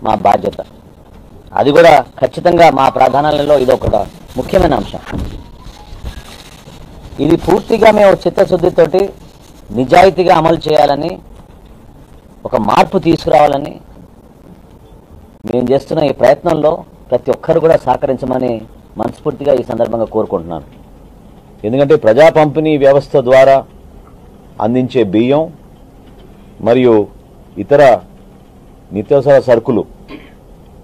మా బాధ్యత. అది కూడా ఖచ్చితంగా మా ప్రాధాన్యాలలో ఇది ఒక ముఖ్యమైన అంశం. ఇది పూర్తిగా మేము చిత్తశుద్ధితోటి నిజాయితీగా అమలు చేయాలని, ఒక మార్పు తీసుకురావాలని మేము చేస్తున్న ఈ ప్రయత్నంలో ప్రతి ఒక్కరు కూడా సహకరించమని మనస్ఫూర్తిగా ఈ సందర్భంగా కోరుకుంటున్నాను. ఎందుకంటే ప్రజా పంపిణీ వ్యవస్థ ద్వారా అందించే బియ్యం మరియు ఇతర నిత్యావసర సరుకులు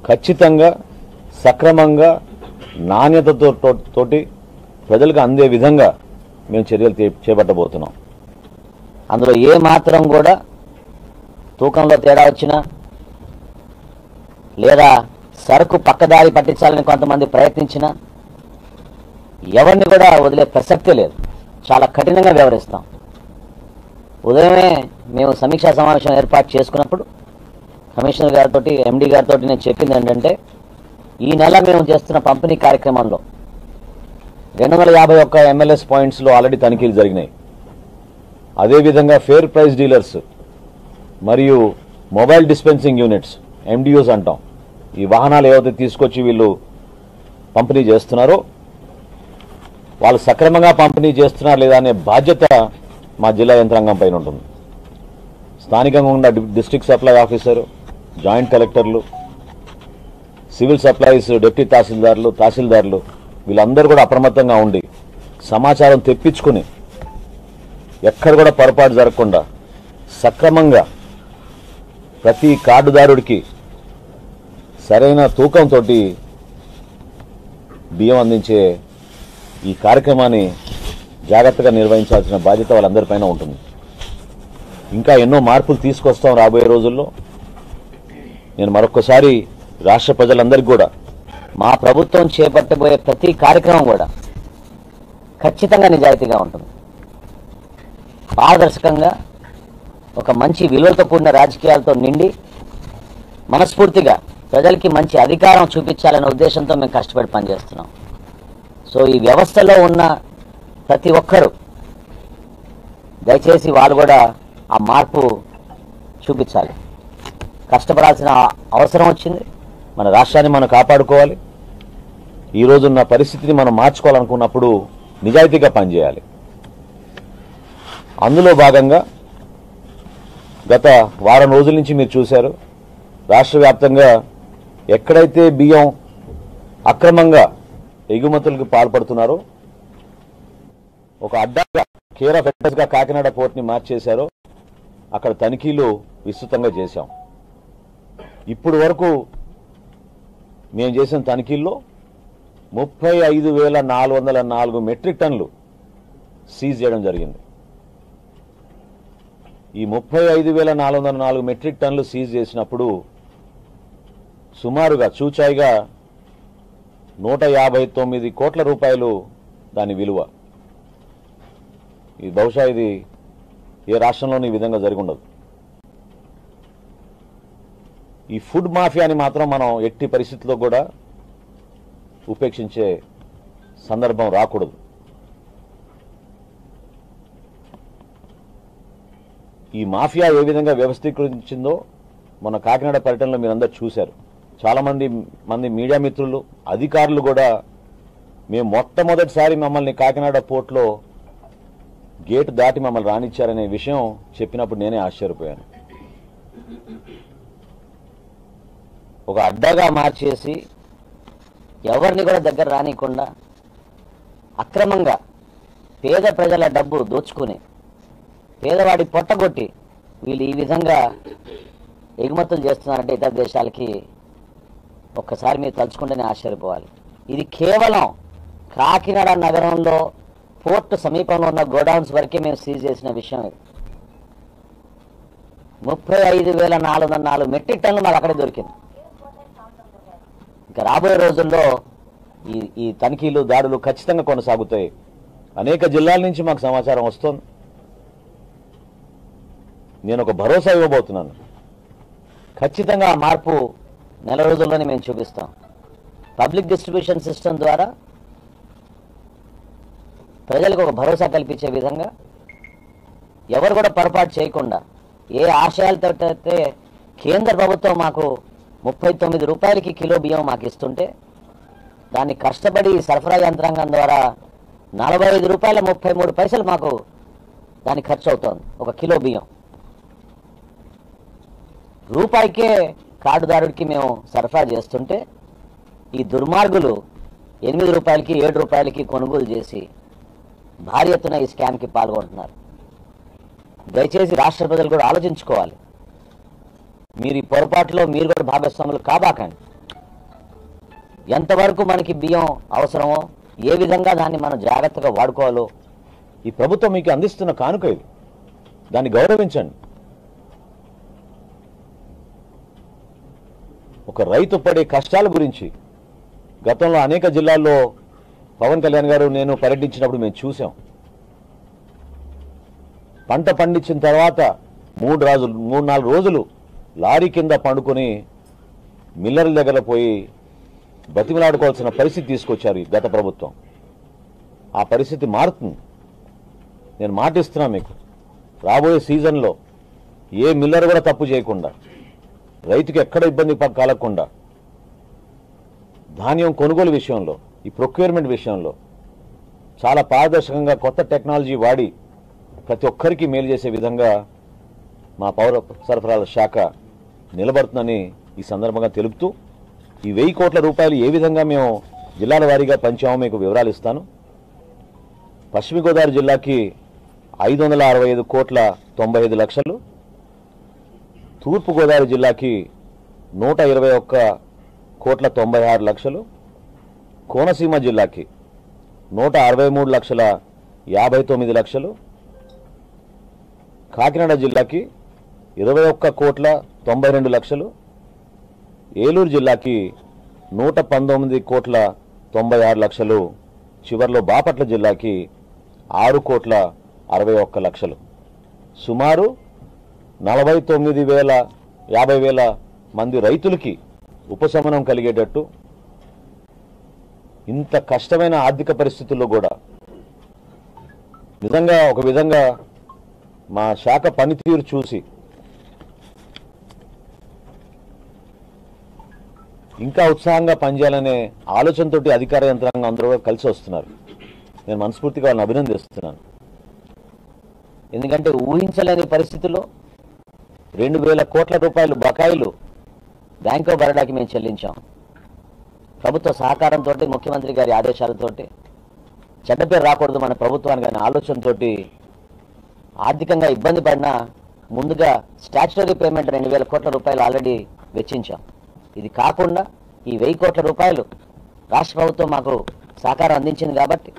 ఖచ్చితంగా సక్రమంగా నాణ్యతతోటి ప్రజలకు అందే విధంగా మేము చర్యలు చేపట్టబోతున్నాం. అందులో ఏ మాత్రం కూడా తూకంలో తేడా వచ్చినా లేదా సరుకు పక్కదారి పట్టించాలని కొంతమంది ప్రయత్నించినా ఎవరిని కూడా వదిలే ప్రసక్తే లేదు. చాలా కఠినంగా వ్యవహరిస్తాం. ఉదయమే మేము సమీక్షా సమావేశం ఏర్పాటు చేసుకున్నప్పుడు కమిషనర్ గారితో, ఎండీ గారితో నేను చెప్పింది ఏంటంటే, ఈ నెల మేము చేస్తున్న పంపిణీ కార్యక్రమంలో 251 MLS పాయింట్స్లో ఆల్రెడీ తనిఖీలు జరిగినాయి. అదేవిధంగా ఫేర్ ప్రైస్ డీలర్స్ మరియు మొబైల్ డిస్పెన్సింగ్ యూనిట్స్, MDUs అంటాం, ఈ వాహనాలు ఏవైతే తీసుకొచ్చి వీళ్ళు పంపిణీ చేస్తున్నారో వాళ్ళు సక్రమంగా పంపిణీ చేస్తున్నారు లేదా అనే బాధ్యత మా జిల్లా యంత్రాంగం పైన ఉంటుంది. స్థానికంగా ఉన్న డిస్ట్రిక్ట్ సప్లై ఆఫీసరు, జాయింట్ కలెక్టర్లు, సివిల్ సప్లైస్ డిప్యూటీ తహసీల్దార్లు వీళ్ళందరూ కూడా అప్రమత్తంగా ఉండి సమాచారం తెప్పించుకుని ఎక్కడ కూడా పొరపాటు జరగకుండా సక్రమంగా ప్రతి కార్డుదారుడికి సరైన తూకంతో బియ్యం అందించే ఈ కార్యక్రమాన్ని జాగ్రత్తగా నిర్వహించాల్సిన బాధ్యత వాళ్ళందరిపైన ఉంటుంది. ఇంకా ఎన్నో మార్పులు తీసుకొస్తాం రాబోయే రోజుల్లో. నేను మరొకసారి రాష్ట్ర ప్రజలందరికీ కూడా మా ప్రభుత్వం చేపట్టబోయే ప్రతి కార్యక్రమం కూడా ఖచ్చితంగా నిజాయితీగా ఉంటుంది. పారదర్శకంగా ఒక మంచి విలువలతో కూడిన రాజకీయాలతో నిండి మనస్ఫూర్తిగా ప్రజలకి మంచి అధికారం చూపించాలనే ఉద్దేశంతో మేము కష్టపడి పనిచేస్తున్నాం. సో ఈ వ్యవస్థలో ఉన్న ప్రతి ఒక్కరూ దయచేసి వాళ్ళు కూడా ఆ మార్పు చూపించాలి. కష్టపడాల్సిన అవసరం వచ్చింది. మన రాష్ట్రాన్ని మనం కాపాడుకోవాలి. ఈ రోజున్న పరిస్థితిని మనం మార్చుకోవాలనుకున్నప్పుడు నిజాయితీగా పనిచేయాలి. అందులో భాగంగా గత వారం రోజుల నుంచి మీరు చూశారు, రాష్ట్ర వ్యాప్తంగా ఎక్కడైతే బియ్యం అక్రమంగా ఎగుమతులకు పాల్పడుతున్నారో, ఒక అడ్డాగా కేర్ ఆఫ్ అడ్రస్గా కాకినాడ పోర్ట్ని మార్చేశారో అక్కడ తనిఖీలు విస్తృతంగా చేశాం. ఇప్పుడు వరకు మేము చేసిన తనిఖీల్లో 35,404 మెట్రిక్ టన్నులు సీజ్ చేయడం జరిగింది. ఈ 35,404 మెట్రిక్ టన్నులు సీజ్ చేసినప్పుడు సుమారుగా చూచాయిగా 159 కోట్ల రూపాయలు దాని విలువ. ఇది బహుశా ఇది ఏ రాష్ట్రంలోనూ ఈ విధంగా జరిగి ఉండదు. ఈ ఫుడ్ మాఫియాని మాత్రం మనం ఎట్టి పరిస్థితుల్లో కూడా ఉపేక్షించే సందర్భం రాకూడదు. ఈ మాఫియా ఏ విధంగా వ్యవస్థీకరించిందో మన కాకినాడ పర్యటనలో మీరందరూ చూశారు. చాలా మంది మీడియా మిత్రులు, అధికారులు కూడా మేము మొట్టమొదటిసారి మమ్మల్ని కాకినాడ పోర్ట్లో గేట్ దాటి మమ్మల్ని రానిచ్చారనే విషయం చెప్పినప్పుడు నేనే ఆశ్చర్యపోయాను. ఒక అడ్డాగా మార్చేసి ఎవరిని కూడా దగ్గర రానికుండా అక్రమంగా పేద ప్రజల డబ్బు దోచుకుని పేదవాడి పొట్టగొట్టి వీళ్ళు ఈ విధంగా ఎగుమతులు చేస్తున్నారంటే ఇతర దేశాలకి ఒక్కసారి మీరు తలుచుకుంటేనే ఆశ్చర్యపోవాలి. ఇది కేవలం కాకినాడ నగరంలో పోర్టు సమీపంలో ఉన్న గోడౌన్స్ వరకే మేము సీజ్ చేసిన విషయం. ఇది 35,404 మెట్రిక్ టన్నులు మాకు అక్కడే దొరికింది. ఇంకా రాబోయే రోజుల్లో ఈ తనిఖీలు, దాడులు ఖచ్చితంగా కొనసాగుతాయి. అనేక జిల్లాల నుంచి మాకు సమాచారం వస్తుంది. నేను ఒక భరోసా ఇవ్వబోతున్నాను. ఖచ్చితంగా ఆ మార్పు నెల రోజుల్లోనే మేము చూపిస్తాం. పబ్లిక్ డిస్ట్రిబ్యూషన్ సిస్టమ్ ద్వారా ప్రజలకు ఒక భరోసా కల్పించే విధంగా ఎవరు కూడా పొరపాటు చేయకుండా ఏ ఆశయాలతో అయితే కేంద్ర ప్రభుత్వం మాకు 39 రూపాయలకి కిలో బియ్యం మాకు ఇస్తుంటే దాన్ని కష్టపడి సరఫరా యంత్రాంగం ద్వారా 45 రూపాయల 33 పైసలు మాకు దానికి ఖర్చు అవుతోంది ఒక కిలో బియ్యం. రూపాయికే కార్డుదారుడికి మేము సరఫరా చేస్తుంటే ఈ దుర్మార్గులు 8 రూపాయలకి 7 రూపాయలకి కొనుగోలు చేసి భారీ ఎత్తున ఈ స్కామ్కి పాల్గొంటున్నారు. దయచేసి రాష్ట్ర ప్రజలు కూడా ఆలోచించుకోవాలి. మీరు ఈ పొరపాటులో మీరు కూడా భాగస్వాములు కాబాకండి. ఎంతవరకు మనకి బియ్యం అవసరమో ఏ విధంగా దాన్ని మనం జాగ్రత్తగా వాడుకోవాలో ఈ ప్రభుత్వం మీకు అందిస్తున్న కానుక ఇది, దాన్ని గౌరవించండి. ఒక రైతు పడే కష్టాల గురించి గతంలో అనేక జిల్లాల్లో పవన్ కళ్యాణ్ గారు నేను పర్యటించినప్పుడు మేము చూసాం. పంట పండించిన తర్వాత 3-4 రోజులు లారీ కింద పండుకొని మిల్లర్ల దగ్గర పోయి బతిమలాడుకోవాల్సిన పరిస్థితి తీసుకొచ్చారు ఈ గత ప్రభుత్వం. ఆ పరిస్థితి మారుతుంది. నేను మాటిస్తున్నా మీకు, రాబోయే సీజన్లో ఏ మిల్లర్ కూడా తప్పు చేయకుండా, రైతుకి ఎక్కడ ఇబ్బంది కలగకుండా, ధాన్యం కొనుగోలు విషయంలో, ఈ ప్రొక్యూర్మెంట్ విషయంలో చాలా పారదర్శకంగా కొత్త టెక్నాలజీ వాడి ప్రతి ఒక్కరికి మేలు చేసే విధంగా మా పౌర సరఫరాల శాఖ నిలబడుతుందని ఈ సందర్భంగా తెలుపుతూ, ఈ 1000 కోట్ల రూపాయలు ఏ విధంగా మేము జిల్లాల వారీగా పంచామో మీకు వివరాలు ఇస్తాను. పశ్చిమ గోదావరి జిల్లాకి 565 కోట్ల 95 లక్షలు, తూర్పు గోదావరి జిల్లాకి 121 కోట్ల 96 లక్షలు, కోనసీమ జిల్లాకి 163 లక్షల 59 లక్షలు, కాకినాడ జిల్లాకి 21 కోట్ల 92 లక్షలు, ఏలూరు జిల్లాకి 119 కోట్ల 96 లక్షలు, చివర్లో బాపట్ల జిల్లాకి 6 కోట్ల 61 లక్షలు. సుమారు 49,000-50,000 మంది రైతులకి ఉపశమనం కలిగేటట్టు ఇంత కష్టమైన ఆర్థిక పరిస్థితుల్లో కూడా నిజంగా ఒక విధంగా మా శాఖ పనితీరు చూసి ఇంకా ఉత్సాహంగా పనిచేయాలనే ఆలోచనతో అధికార యంత్రాంగం అందరూ కలిసి వస్తున్నారు. నేను మనస్ఫూర్తిగా వాళ్ళని అభినందిస్తున్నాను. ఎందుకంటే ఊహించలేని పరిస్థితుల్లో 2,000 కోట్ల రూపాయలు బకాయిలు బ్యాంక్ ఆఫ్ బరోడాకి మేము చెల్లించాం. ప్రభుత్వ సహకారంతో, ముఖ్యమంత్రి గారి ఆదేశాలతో, చెడ్డ పేరు రాకూడదు మన ప్రభుత్వానికి అనే ఆలోచనతో ఆర్థికంగా ఇబ్బంది పడినా ముందుగా స్టాచ్యుటరీ పేమెంట్ 2,000 కోట్ల రూపాయలు ఆల్రెడీ వెచ్చించాం. ఇది కాకుండా ఈ 1000 కోట్ల రూపాయలు రాష్ట్ర ప్రభుత్వం మాకు సహకారం అందించింది కాబట్టి,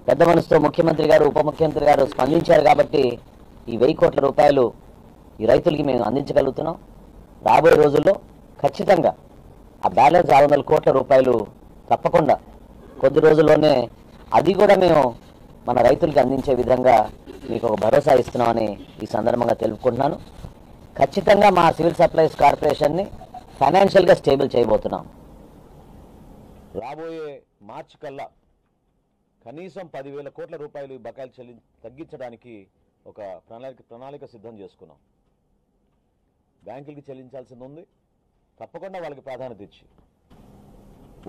పెద్ద మనసుతో ముఖ్యమంత్రి గారు, ఉప ముఖ్యమంత్రి గారు స్పందించారు కాబట్టి ఈ 1000 కోట్ల రూపాయలు ఈ రైతులకి మేము అందించగలుగుతున్నాం. రాబోయే రోజుల్లో ఖచ్చితంగా ఆ బ్యాలెన్స్ 600 కోట్ల రూపాయలు తప్పకుండా కొద్ది రోజుల్లోనే అది కూడా మేము మన రైతులకి అందించే విధంగా మీకు ఒక భరోసా ఇస్తున్నామని ఈ సందర్భంగా తెలుపుకుంటున్నాను. ఖచ్చితంగా మా సివిల్ సప్లైస్ కార్పొరేషన్ని ఫైనాన్షియల్గా స్టేబుల్ చేయబోతున్నాం. రాబోయే మార్చి కల్లా కనీసం 10,000 కోట్ల రూపాయలు బకాయిలు తగ్గించడానికి ఒక ప్రణాళిక సిద్ధం చేసుకున్నాం. బ్యాంకులకి చెల్లించాల్సింది ఉంది. తప్పకుండా వాళ్ళకి ప్రాధాన్యత ఇచ్చి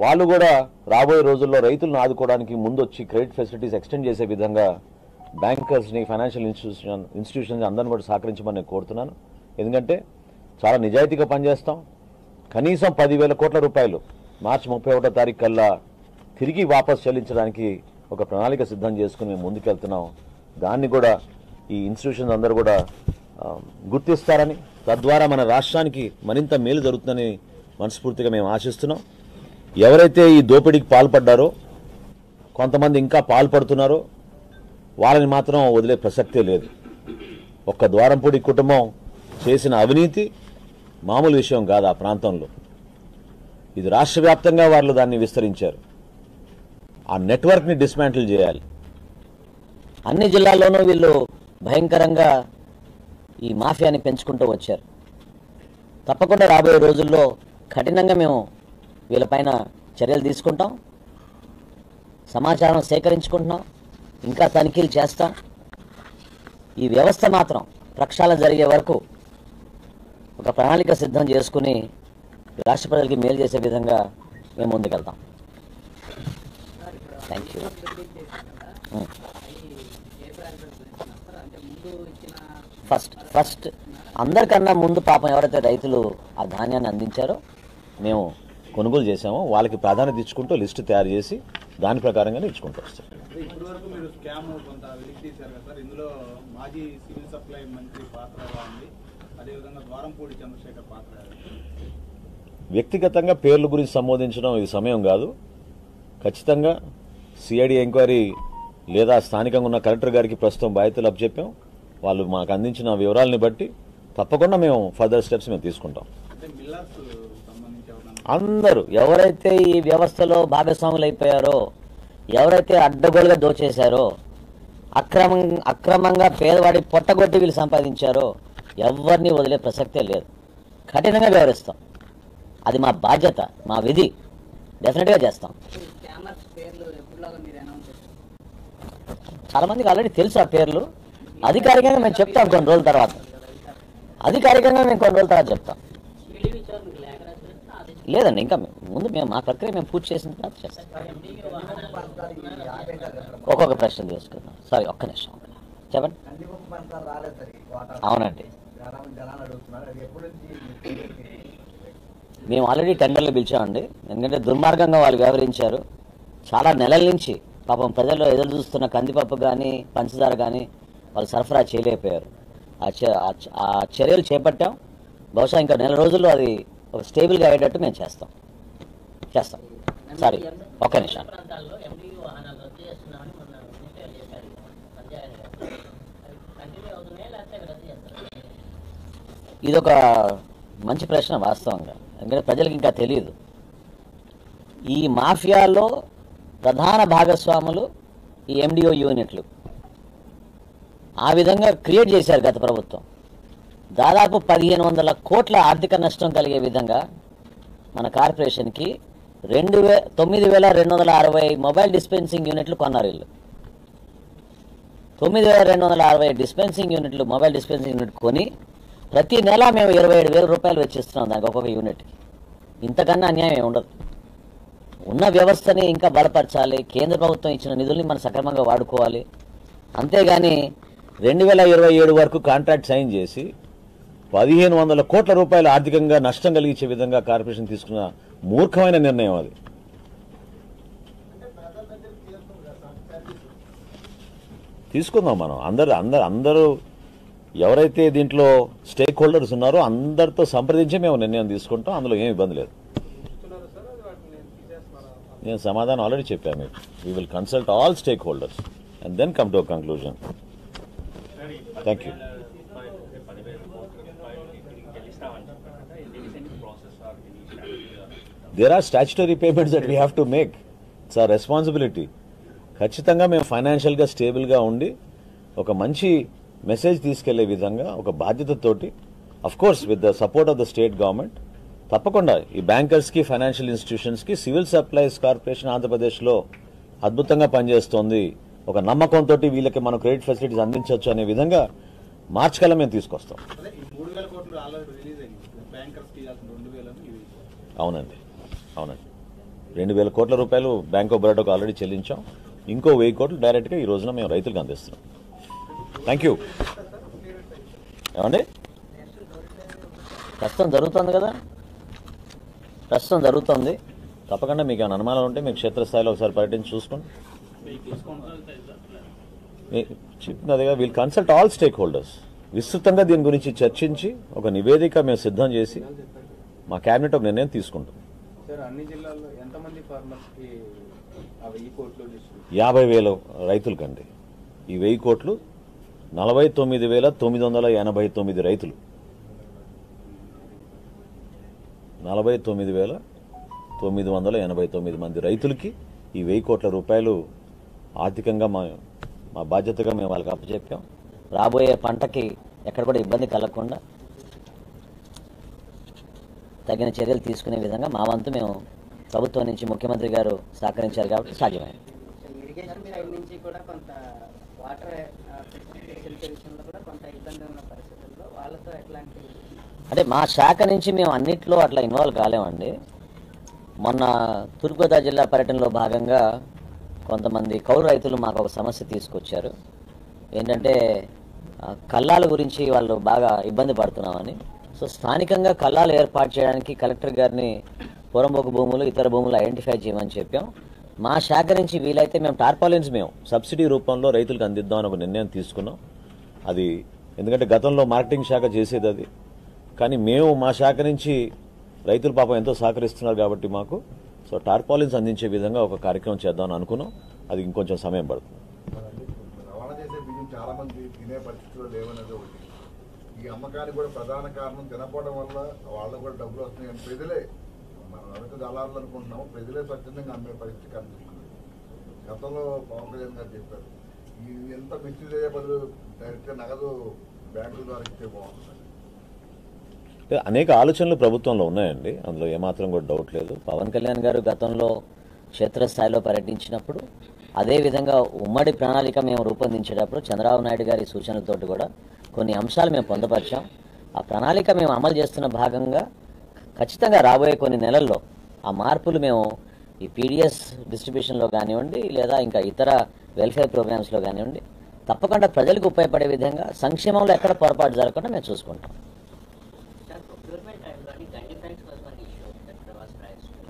వాళ్ళు కూడా రాబోయే రోజుల్లో రైతులను ఆదుకోవడానికి ముందొచ్చి క్రెడిట్ ఫెసిలిటీస్ ఎక్స్టెండ్ చేసే విధంగా బ్యాంకర్స్ని, ఫైనాన్షియల్ ఇన్స్టిట్యూషన్స్ అందరిని కూడా సహకరించమని నేను కోరుతున్నాను. ఎందుకంటే చాలా నిజాయితీగా పనిచేస్తాం. కనీసం 10,000 కోట్ల రూపాయలు మార్చి 31వ తారీఖు కల్లా తిరిగి వాపసు చెల్లించడానికి ఒక ప్రణాళిక సిద్ధం చేసుకుని మేము ముందుకెళ్తున్నాం. దాన్ని కూడా ఈ ఇన్స్టిట్యూషన్స్ అందరూ కూడా గుర్తిస్తారని, తద్వారా మన రాష్ట్రానికి మరింత మేలు జరుగుతుందని మనస్ఫూర్తిగా మేము ఆశిస్తున్నాం. ఎవరైతే ఈ దోపిడీకి పాల్పడ్డారో, కొంతమంది ఇంకా పాల్పడుతున్నారో వాళ్ళని మాత్రం వదిలే ప్రసక్తే లేదు. ఒక్క ద్వారంపూడి కుటుంబం చేసిన అవినీతి మామూలు విషయం కాదు. ఆ ప్రాంతంలో ఇది రాష్ట్ర వ్యాప్తంగా వాళ్ళు దాన్ని విస్తరించారు. ఆ నెట్వర్క్ని డిస్మాంటిల్ చేయాలి. అన్ని జిల్లాల్లోనూ వీళ్ళు భయంకరంగా ఈ మాఫియాని పెంచుకుంటూ వచ్చారు. తప్పకుండా రాబోయే రోజుల్లో కఠినంగా మేము వీళ్ళపైన చర్యలు తీసుకుంటాం. సమాచారం సేకరించుకుంటున్నాం, ఇంకా తనిఖీలు చేస్తాం. ఈ వ్యవస్థ మాత్రం ప్రక్షాళన జరిగే వరకు ఒక ప్రణాళిక సిద్ధం చేసుకుని రాష్ట్ర ప్రజలకి మేలు చేసే విధంగా మేము ముందుకెళ్తాం. Thank you. ఫస్ట్ అందరికన్నా ముందు పాపం ఎవరైతే రైతులు ఆ ధాన్యాన్ని అందించారో మేము కొనుగోలు చేసామో వాళ్ళకి ప్రాధాన్యత ఇచ్చుకుంటూ లిస్టు తయారు చేసి దాని ప్రకారంగానే ఇచ్చుకుంటూ వస్తాం. ఇప్పటివరకు మీరు స్కామ్ కొంత వెలికి తీశారు కదా సార్, ఇందులో మాజీ సివిల్ సప్లై మంత్రి పాత్ర ఉంది, అదేవిధంగా ద్వారంపూడి చంద్రశేఖర్ పాత్ర. వ్యక్తిగతంగా పేర్ల గురించి సంబోధించడం ఇది సమయం కాదు. ఖచ్చితంగా సిఐడి ఎంక్వైరీ లేదా స్థానికంగా ఉన్న కలెక్టర్ గారికి ప్రస్తుతం బాధ్యతలు అప్పచెప్పాం. వాళ్ళు మాకు అందించిన వివరాలని బట్టి తప్పకుండా మేము ఫర్దర్ స్టెప్స్ మేము తీసుకుంటాం. అందరూ ఎవరైతే ఈ వ్యవస్థలో భాగస్వాములు అయిపోయారో, ఎవరైతే అడ్డగోలుగా దోచేశారో, అక్రమంగా పేదవాడి పొట్టగొట్టి వీళ్ళు సంపాదించారో ఎవరిని వదిలే ప్రసక్తే లేదు. కఠినంగా వ్యవహరిస్తాం. అది మా బాధ్యత, మా విధి. డెఫినెట్గా చేస్తాం. చాలా మందికి ఆల్రెడీ తెలుసు ఆ పేర్లు. అధికారికంగా మేము చెప్తాం కొన్ని రోజుల తర్వాత. చెప్తాం. లేదండి, ఇంకా ముందు మేము మా ప్రక్రియ మేము పూర్తి చేసిన తర్వాత చేస్తాం. ఒక్కొక్క ప్రశ్న తీసుకుందాం. సారీ, ఒక్క నిమిషం చెప్పండి. అవునండి, మేము ఆల్రెడీ టెండర్లు పిలిచామండి. ఎందుకంటే దుర్మార్గంగా వాళ్ళు వ్యవహరించారు. చాలా నెలల నుంచి పాపం ప్రజల్లో ఎదురు చూస్తున్న కందిపప్పు కానీ పంచదార కానీ వాళ్ళు సరఫరా చేయలేకపోయారు. ఆ చర్యలు చేపట్టాం. బహుశా ఇంకా నెల రోజుల్లో అది ఒక స్టేబుల్గా అయ్యేటట్టు మేము చేస్తాం. సారీ, ఒక్క నిమిషం. ఇదొక మంచి ప్రశ్న వాస్తవంగా. ఎందుకంటే ప్రజలకు ఇంకా తెలియదు. ఈ మాఫియాలో ప్రధాన భాగస్వాములు ఈ ఎండిఓ యూనిట్లు. ఆ విధంగా క్రియేట్ చేశారు గత ప్రభుత్వం. దాదాపు 1500 కోట్ల ఆర్థిక నష్టం కలిగే విధంగా మన కార్పొరేషన్కి 9,260 మొబైల్ డిస్పెన్సింగ్ యూనిట్లు కొన్నారు వీళ్ళు. 9,260 డిస్పెన్సింగ్ యూనిట్లు, మొబైల్ డిస్పెన్సింగ్ యూనిట్ కొని ప్రతి నెల మేము 27,000 రూపాయలు వెచ్చిస్తున్నాం దానికి ఒక్కొక్క యూనిట్కి. ఇంతకన్నా అన్యాయం ఉండదు. ఉన్న వ్యవస్థని ఇంకా బలపరచాలి. కేంద్ర ప్రభుత్వం ఇచ్చిన నిధుల్ని మనం సక్రమంగా వాడుకోవాలి. అంతేగాని 2027 వరకు కాంట్రాక్ట్ సైన్ చేసి 1,500 కోట్ల రూపాయలు ఆర్థికంగా నష్టం కలిగించే విధంగా కార్పొరేషన్ తీసుకున్న మూర్ఖమైన నిర్ణయం అది. తీసుకుందాం మనం అందరూ ఎవరైతే దీంట్లో స్టేక్ హోల్డర్స్ ఉన్నారో అందరితో సంప్రదించి మేము నిర్ణయం తీసుకుంటాం. అందులో ఏం ఇబ్బంది లేదు. నేను సమాధానం ఆల్రెడీ చెప్పాను మీకు. We will consult all stakeholders and then come to a conclusion. Thank you. There are statutory payments that we have to make. It's our responsibility. ఖచ్చితంగా మేము ఫైనాన్షియల్గా స్టేబుల్గా ఉండి ఒక మంచి మెసేజ్ తీసుకెళ్లే విధంగా ఒక బాధ్యతతోటి, of course with the support of the state government, తప్పకుండా ఈ బ్యాంకర్స్కి, ఫైనాన్షియల్ ఇన్స్టిట్యూషన్స్కి సివిల్ సప్లైస్ కార్పొరేషన్ ఆంధ్రప్రదేశ్లో అద్భుతంగా పనిచేస్తోంది. ఒక నమ్మకంతో వీళ్ళకి మనం క్రెడిట్ ఫెసిలిటీస్ అందించవచ్చు అనే విధంగా మార్చ్ కల్లా మేము తీసుకొస్తాం. అవునండి, 2,000 కోట్ల రూపాయలు బ్యాంక్ ఆఫ్ బరోడాకు ఆల్రెడీ చెల్లించాం. ఇంకో 1,000 కోట్లు డైరెక్ట్గా ఈ రోజున మేము రైతులకు అందిస్తున్నాం. Thank you. ఏమండి, ప్రస్తుతం జరుగుతుంది కదా, ప్రస్తుతం జరుగుతుంది. తప్పకుండా మీకు ఏమైనా అనుమానాలు ఉంటే మీకు క్షేత్రస్థాయిలో ఒకసారి పర్యటించి చూసుకోండి. చెప్పింది అదేగా, we'll consult all stakeholders. విస్తృతంగా దీని గురించి చర్చించి ఒక నివేదిక మేము సిద్ధం చేసి మా కేబినెట్ ఒక నిర్ణయం తీసుకుంటాం. 50,000 రైతులకండి ఈ 1,000 కోట్లు. 49,989 రైతులు, 49,989 మంది రైతులకి ఈ 1,000 కోట్ల రూపాయలు ఆర్థికంగా మా బాధ్యతగా మేము వాళ్ళకి అప్పచెప్పాం. రాబోయే పంటకి ఎక్కడ కూడా ఇబ్బంది కలగకుండా తగిన చర్యలు తీసుకునే విధంగా మా వంతు మేము ప్రభుత్వం నుంచి ముఖ్యమంత్రి గారు సహకరించారు కాబట్టి సాధ్యమైంది. సైడ్ నుంచి కూడా కొంత వాటర్ ఫెసిలిటీ విషయంలో కూడా కొంత ఇబ్బంది ఉన్న పరిస్థితుల్లో వాళ్ళతో ఎట్లాంటి అంటే మా శాఖ నుంచి మేము అన్నిట్లో అట్లా ఇన్వాల్వ్ కాలేమండి. మొన్న తూర్పుగోదావరి జిల్లా పర్యటనలో భాగంగా కొంతమంది కౌలు రైతులు మాకు ఒక సమస్య తీసుకొచ్చారు. ఏంటంటే కల్లాల గురించి వాళ్ళు బాగా ఇబ్బంది పడుతున్నామని. సో స్థానికంగా కల్లాలు ఏర్పాటు చేయడానికి కలెక్టర్ గారిని పొరంబోకు భూములు ఇతర భూములు ఐడెంటిఫై చేయమని చెప్పాం. మా శాఖ నుంచి వీలైతే మేము టార్పాలిన్స్ మేము సబ్సిడీ రూపంలో రైతులకు అందిద్దామని ఒక నిర్ణయం తీసుకున్నాం. అది ఎందుకంటే గతంలో మార్కెటింగ్ శాఖ చేసేది అది, కానీ మేము మా శాఖ నుంచి రైతులు పాపం ఎంతో సహకరిస్తున్నారు కాబట్టి మాకు సో టార్పాలిన్స్ అందించే విధంగా ఒక కార్యక్రమం చేద్దామని అనుకున్నాం. అది ఇంకొంచెం సమయం పడుతుంది. రవాణా చేసే బియ్యం చాలా మంది తినే పరిస్థితుల్లో లేవనేది ఒకటి. ఈ అమ్మకానికి కూడా ప్రధాన కారణం తినకపోవడం వల్ల వాళ్ళకు కూడా డబ్బులు వస్తున్నాయి. ప్రజలే మనం వెనక దళారులు అనుకుంటున్నాము, ప్రజలే స్వచ్ఛందంగా అమ్మే పరిస్థితి కనిపిస్తుంది. గతంలో పవన్ కళ్యాణ్ గారు చెప్పారు ఈ ఎంత మిస్యూజ్ అయ్యే బదులు డైరెక్ట్గా నగదు బ్యాంకుల ద్వారా ఇస్తే బాగుంటుంది. అనేక ఆలోచనలు ప్రభుత్వంలో ఉన్నాయండి, అందులో ఏమాత్రం కూడా డౌట్ లేదు. పవన్ కళ్యాణ్ గారు గతంలో క్షేత్రస్థాయిలో పర్యటించినప్పుడు అదేవిధంగా ఉమ్మడి ప్రణాళిక మేము రూపొందించేటప్పుడు చంద్రబాబు నాయుడు గారి సూచనలతోటి కూడా కొన్ని అంశాలు మేము పొందుపరిచాం. ఆ ప్రణాళిక మేము అమలు చేస్తున్న భాగంగా ఖచ్చితంగా రాబోయే కొన్ని నెలల్లో ఆ మార్పులు మేము ఈ పీడిఎస్ డిస్ట్రిబ్యూషన్లో కానివ్వండి లేదా ఇంకా ఇతర వెల్ఫేర్ ప్రోగ్రామ్స్లో కానివ్వండి తప్పకుండా ప్రజలకు ఉపయోగపడే విధంగా సంక్షేమంలో ఎక్కడ పొరపాటు జరగకుండా మేము చూసుకుంటాం.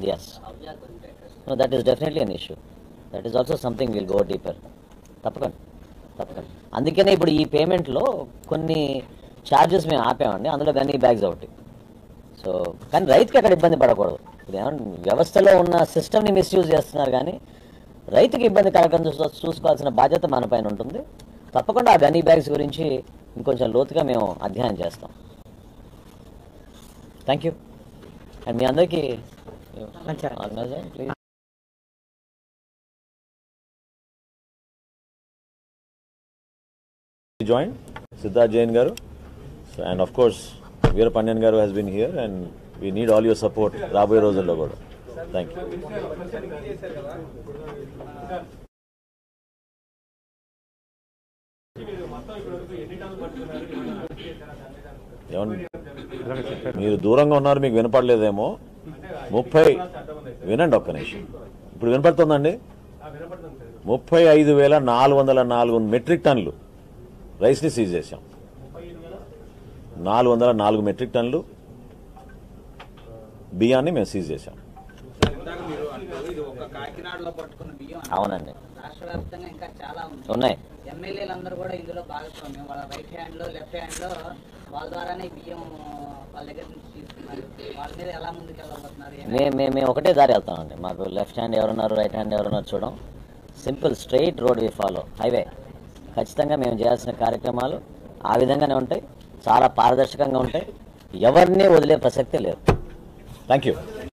Yes. No, that is definitely an issue. That is also something we'll go deeper. తప్పకుండా. అందుకనే ఇప్పుడు ఈ పేమెంట్లో కొన్ని ఛార్జెస్ మేము ఆపామండి. అందులో గన్నీ బ్యాగ్స్ ఒకటి. సో కానీ రైతుకి అక్కడ ఇబ్బంది పడకూడదు. ఇప్పుడు ఏమన్నా వ్యవస్థలో ఉన్న సిస్టమ్ని మిస్యూజ్ చేస్తున్నారు, కానీ రైతుకి ఇబ్బంది కలగకుండా చూసుకోవాల్సిన బాధ్యత మన పైన ఉంటుంది. తప్పకుండా ఆ గన్నీ బ్యాగ్స్ గురించి ఇంకొంచెం లోతుగా మేము అధ్యయనం చేస్తాం. Thank you. అండ్ మీ అందరికీ please joined Siddharth Jain garu, and of course Veera Pandian garu has been here, and we need all your support raboye రోజుల్లో కూడా. Thank you. మీరు దూరంగా ఉన్నారు, మీకు వినపడలేదేమో. 30 వినండి ఒక్క నిమిషం. ఇప్పుడు వినపడుతుందండి. 35,404 మెట్రిక్ టన్నులు రైస్ని సీజ్ చేశాం. 404 మెట్రిక్ టన్నులు బియ్యాన్ని మేము సీజ్ చేశాం. అవునండి, రాష్ట్ర వ్యాప్తంగా ఇంకా చాలా ఉన్నాయి. ఎమ్మెల్యేలందరూ కూడా ఇందులో భాగస్వామ్యం. వాళ్ళ రైట్ హ్యాండ్ లో లెఫ్ట్ హ్యాండ్ లో వాళ్ళ ద్వారానే బియ్యం వాళ్ళ దగ్గర నుంచి తీసుకున్నారు. వాళ్ళ మీద ఎలా ముందుకు వెళ్ళబోతున్నారు? మేము ఒకటే దారి వెళ్తామండి. మాకు లెఫ్ట్ హ్యాండ్ ఎవరున్నారు, రైట్ హ్యాండ్ ఎవరున్నారు చూడం. Simple straight road we follow, highway. ఖచ్చితంగా మేము చేయాల్సిన కార్యక్రమాలు ఆ విధంగానే ఉంటాయి, చాలా పారదర్శకంగా ఉంటాయి, ఎవరిని వదిలే ప్రసక్తే లేదు. Thank you.